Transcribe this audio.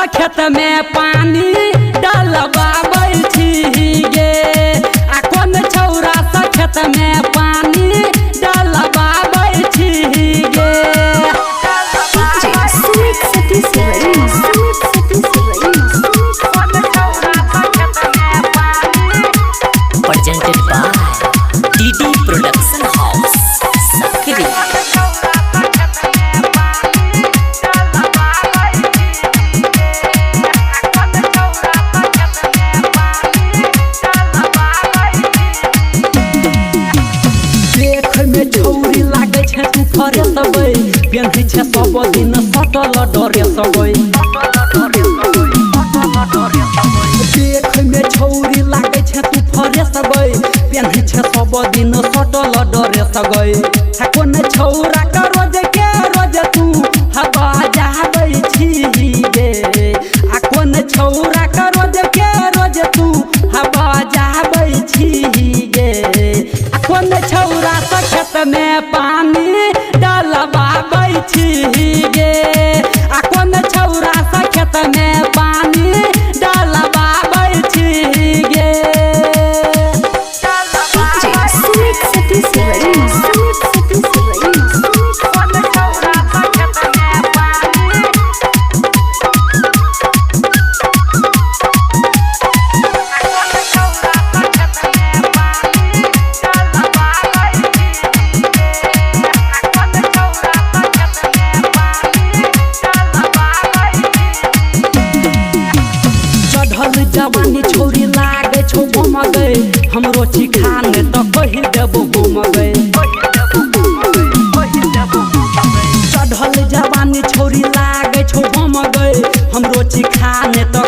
सा खेत में पानी डलवाबै छी गे आ कोन छौरा सा खेत में पानी डलवाबै छी गे। Presented by DD Production House, Sakri. छौरी लागे छे तू फरे सबे पेन्ही छे सब दिन सटल डरे सबे देख में छौरी लागे छे तू फरे सबे पेन्ही छे सब दिन सटल डरे सबे है कोन छौरा का रोज के रोज तू हवा जाबै छी गे आ कोन छौरा का रोज के रोज तू हवा जाबै छी गे आ कोन छौरा सा खेत में पानी डलवाबै छी गे आ कोन छौरा सा खेत में पानी डलवाबै छी गे। जवानी छौरी लागे छौ बमगे हमरो चिखाने तो कहि देबो बमगे चढ़ल जवानी छौरी लागे छौ बमगे हमरो चिखाने तो